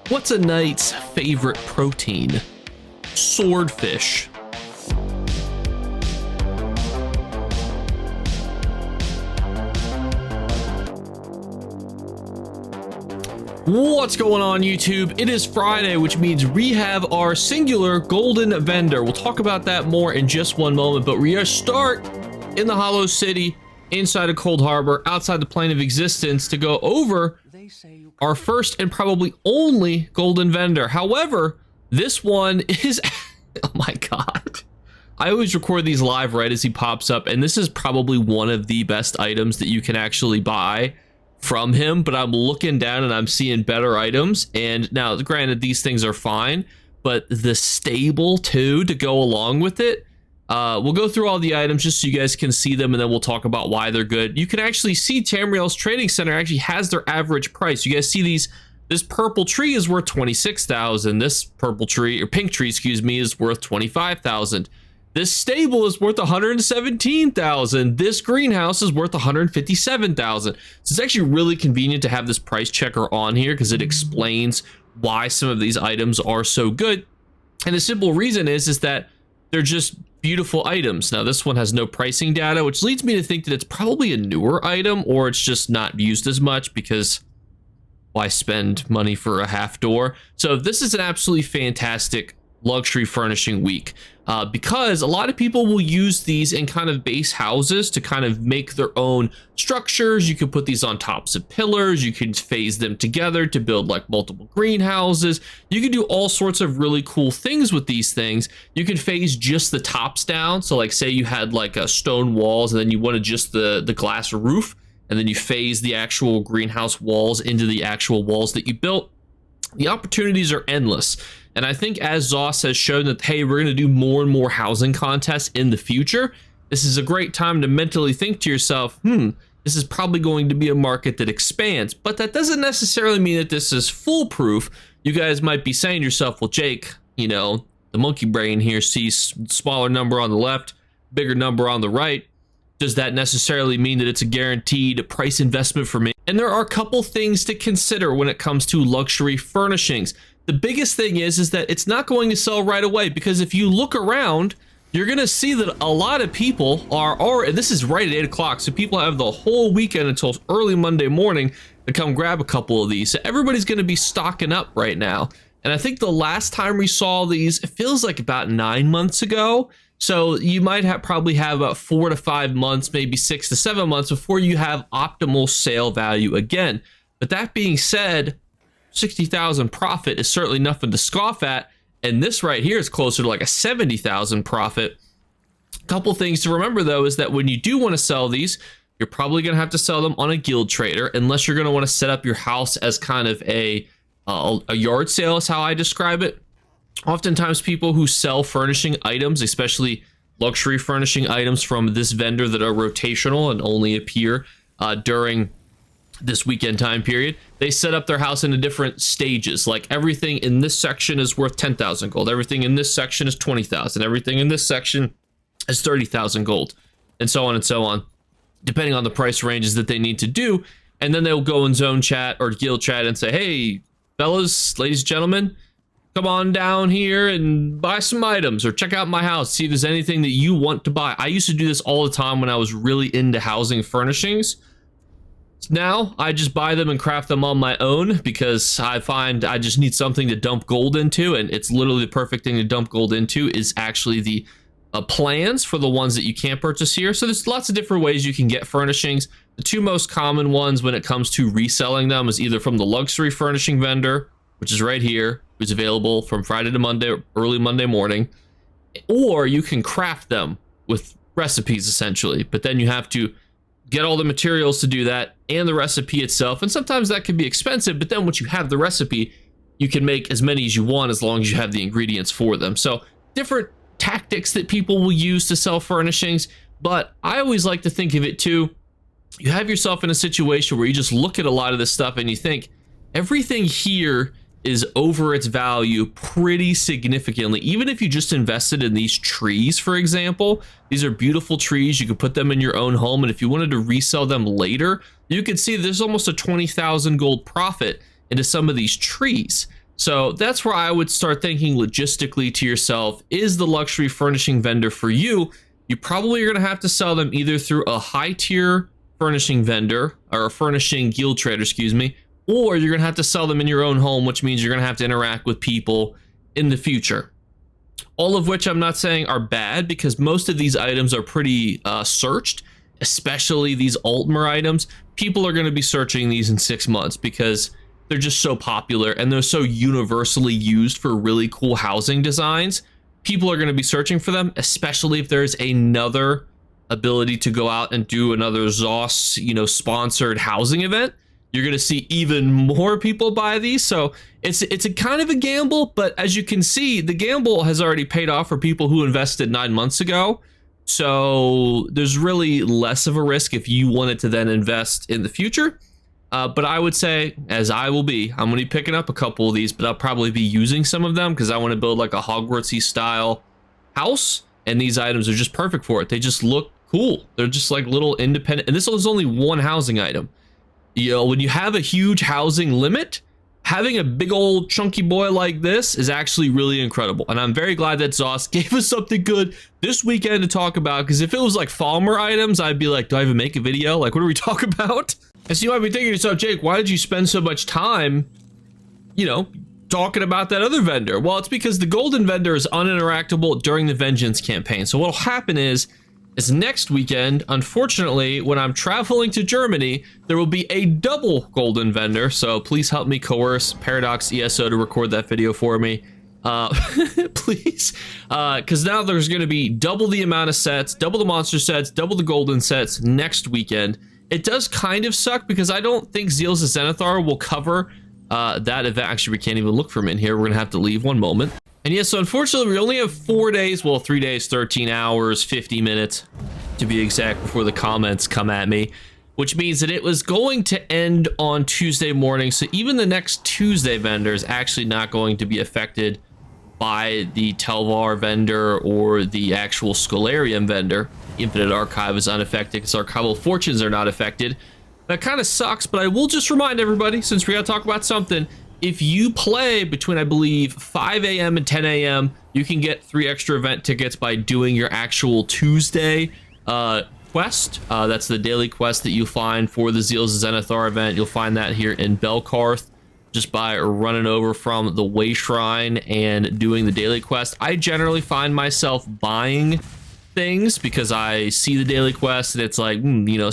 What's a knight's favorite protein? Swordfish. What's going on, YouTube? It is Friday, which means we have our singular golden vendor. We'll talk about that more in just one moment, but we are start in the Hollow City, inside of Cold Harbor, outside the plane of existence, to go over our first and probably only golden vendor. However, this one is oh my god, I always record these live right as he pops up, and this is probably one of the best items that you can actually buy from him. But I'm looking down and I'm seeing better items, and now granted these things are fine, but the stable too to go along with it. We'll go through all the items just so you guys can see them, and then we'll talk about why they're good. You can actually see Tamriel's Trading Center actually has their average price. You guys see these? This purple tree is worth 26,000. This purple tree, or pink tree, excuse me, is worth 25,000. This stable is worth 117,000. This greenhouse is worth 157,000. So it's actually really convenient to have this price checker on here because it explains why some of these items are so good. And the simple reason is that they're just beautiful items. Now this one has no pricing data, which leads me to think that it's probably a newer item, or it's just not used as much because why spend money for a half door? So this is an absolutely fantastic luxury furnishing week because a lot of people will use these in kind of base houses to kind of make their own structures. You can put these on tops of pillars, you can phase them together to build like multiple greenhouses. You can do all sorts of really cool things with these things. You can phase just the tops down, so like say you had like a stone walls and then you wanted just the glass roof, and then you phase the actual greenhouse walls into the actual walls that you built. The opportunities are endless. And I think as Zoss has shown that, hey, we're going to do more and more housing contests in the future, this is a great time to mentally think to yourself, this is probably going to be a market that expands. But that doesn't necessarily mean that this is foolproof. You guys might be saying to yourself, well, Jake, you know, the monkey brain here sees smaller number on the left, bigger number on the right. Does that necessarily mean that it's a guaranteed price investment for me? And there are a couple things to consider when it comes to luxury furnishings. The biggest thing is that it's not going to sell right away, because if you look around, you're going to see that a lot of people and this is right at 8 o'clock, so people have the whole weekend until early Monday morning to come grab a couple of these. So everybody's going to be stocking up right now. And I think the last time we saw these, it feels like about 9 months ago. So you might probably have about 4 to 5 months, maybe 6 to 7 months before you have optimal sale value again. But that being said, 60,000 profit is certainly nothing to scoff at, and this right here is closer to like a 70,000 profit. A couple things to remember though is that when you do want to sell these, you're probably going to have to sell them on a guild trader, unless you're going to want to set up your house as kind of a yard sale is how I describe it. Oftentimes people who sell furnishing items, especially luxury furnishing items from this vendor that are rotational and only appear during this weekend time period, they set up their house into different stages. Like everything in this section is worth 10,000 gold. Everything in this section is 20,000. Everything in this section is 30,000 gold, and so on, depending on the price ranges that they need to do. And then they'll go in zone chat or guild chat and say, hey, fellas, ladies and gentlemen, come on down here and buy some items, or check out my house, see if there's anything that you want to buy. I used to do this all the time when I was really into housing furnishings. Now I just buy them and craft them on my own, because I find I just need something to dump gold into, and it's literally the perfect thing to dump gold into is actually the plans for the ones that you can't purchase here. So there's lots of different ways you can get furnishings. The two most common ones when it comes to reselling them is either from the luxury furnishing vendor, which is right here, who's available from Friday to Monday, early Monday morning, or you can craft them with recipes essentially, but then you have to get all the materials to do that and the recipe itself, and sometimes that can be expensive, but then once you have the recipe, you can make as many as you want as long as you have the ingredients for them. So different tactics that people will use to sell furnishings, but I always like to think of it too, you have yourself in a situation where you just look at a lot of this stuff and you think everything here is over its value pretty significantly. Even if you just invested in these trees, for example, these are beautiful trees. You could put them in your own home, and if you wanted to resell them later, you could see there's almost a 20,000 gold profit into some of these trees. So that's where I would start thinking logistically to yourself, is the luxury furnishing vendor for you? You probably are going to have to sell them either through a high tier furnishing vendor or a furnishing guild trader, excuse me, or you're going to have to sell them in your own home, which means you're going to have to interact with people in the future. All of which I'm not saying are bad, because most of these items are pretty searched, especially these Altmer items. People are going to be searching these in 6 months because they're just so popular and they're so universally used for really cool housing designs. People are going to be searching for them, especially if there's another ability to go out and do another ZOS, sponsored housing event. You're going to see even more people buy these. So it's a kind of a gamble, but as you can see, the gamble has already paid off for people who invested 9 months ago. So there's really less of a risk if you wanted to then invest in the future. But I would say, as I'm going to be picking up a couple of these, but I'll probably be using some of them because I want to build like a Hogwartsy style house. And these items are just perfect for it. They just look cool. They're just like little independent. And this was only one housing item. When you have a huge housing limit, having a big old chunky boy like this is actually really incredible. And I'm very glad that ZOS gave us something good this weekend to talk about, because if it was like Falmer items, I'd be like, do I even make a video? Like, what do we talk about? And so you might be thinking to yourself, Jake, why did you spend so much time, talking about that other vendor? Well, it's because the golden vendor is uninteractable during the Vengeance campaign. So what'll happen is next weekend, unfortunately, when I'm traveling to Germany, there will be a double golden vendor. So please help me coerce Paradox ESO to record that video for me. Please. Because now there's going to be double the amount of sets, double the monster sets, double the golden sets next weekend. It does kind of suck because I don't think Zeals of Zenithar will cover that event. Actually, we can't even look for him in here. We're going to have to leave one moment. And yes, so unfortunately, we only have 4 days, well, 3 days, 13 hours, 50 minutes to be exact before the comments come at me, which means that it was going to end on Tuesday morning. So even the next Tuesday vendor is actually not going to be affected by the Telvar vendor or the actual Scholarium vendor. Infinite Archive is unaffected because Archival Fortunes are not affected. That kind of sucks, but I will just remind everybody, since we got to talk about something, if you play between, I believe, 5 a.m. and 10 a.m., you can get 3 extra event tickets by doing your actual Tuesday quest. That's the daily quest that you find for the Zeals of Zenithar event. You'll find that here in Belkarth just by running over from the Way Shrine and doing the daily quest. I generally find myself buying things because I see the daily quest and it's like,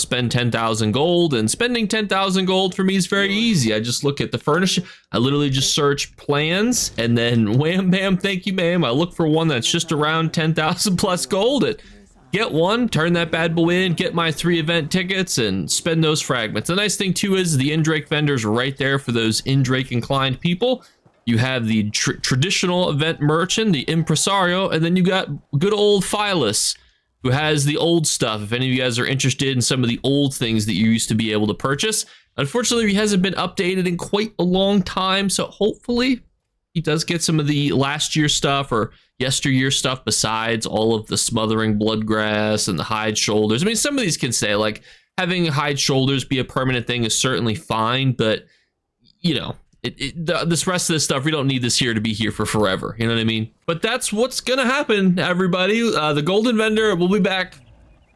spend 10,000 gold, and spending 10,000 gold for me is very easy. I just look at the furniture. I literally just search plans and then wham, bam, thank you, ma'am. I look for one that's just around 10,000 plus gold. Get one, turn that bad boy in, get my 3 event tickets and spend those fragments. The nice thing too is the Indrake vendors right there for those Indrake inclined people. You have the traditional event merchant, the impresario, and then you got good old Phyllis, who has the old stuff. If any of you guys are interested in some of the old things that you used to be able to purchase. Unfortunately, he hasn't been updated in quite a long time, so hopefully he does get some of the last year stuff or yesteryear stuff besides all of the smothering bloodgrass and the hide shoulders. I mean, some of these can stay. Like, having hide shoulders be a permanent thing is certainly fine, but, this rest of this stuff, we don't need this here to be here for forever. You know what I mean? But that's what's going to happen, everybody. The golden vendor will be back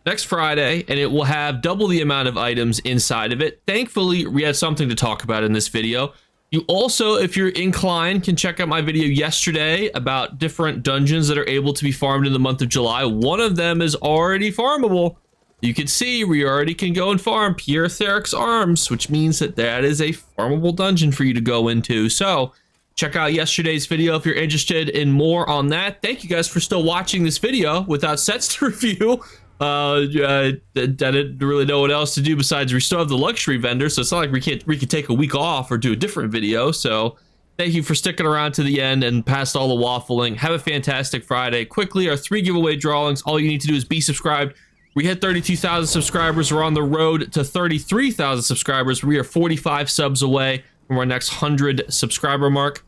next Friday, and it will have double the amount of items inside of it. Thankfully, we had something to talk about in this video. You also, if you're inclined, can check out my video yesterday about different dungeons that are able to be farmed in the month of July. One of them is already farmable. You can see we already can go and farm Pierre Theric's Arms, which means that is a farmable dungeon for you to go into. So check out yesterday's video if you're interested in more on that. Thank you guys for still watching this video without sets to review. I didn't really know what else to do besides we still have the luxury vendor, so it's not like we could take a week off or do a different video. So thank you for sticking around to the end and past all the waffling. Have a fantastic Friday. Quickly, our 3 giveaway drawings. All you need to do is be subscribed. We hit 32,000 subscribers. We're on the road to 33,000 subscribers. We are 45 subs away from our next 100 subscriber mark.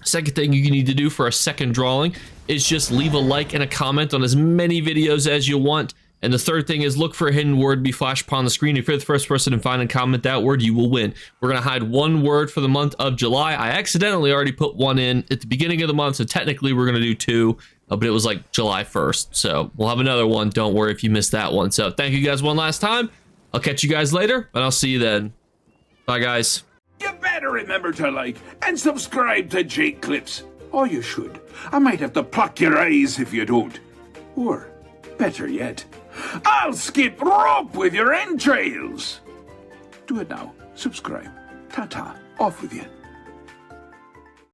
Second thing you need to do for our second drawing is just leave a like and a comment on as many videos as you want. And the third thing is look for a hidden word to be flashed upon the screen. If you're the first person to find and comment that word, you will win. We're going to hide one word for the month of July. I accidentally already put one in at the beginning of the month, so technically we're going to do two, but it was like July 1st. So we'll have another one. Don't worry if you missed that one. So thank you guys one last time. I'll catch you guys later, and I'll see you then. Bye, guys. You better remember to like and subscribe to Jakeclips. Or you should. I might have to pluck your eyes if you don't. Or, better yet, I'll skip rope with your entrails. Do it now. Subscribe. Ta-ta. Off with you.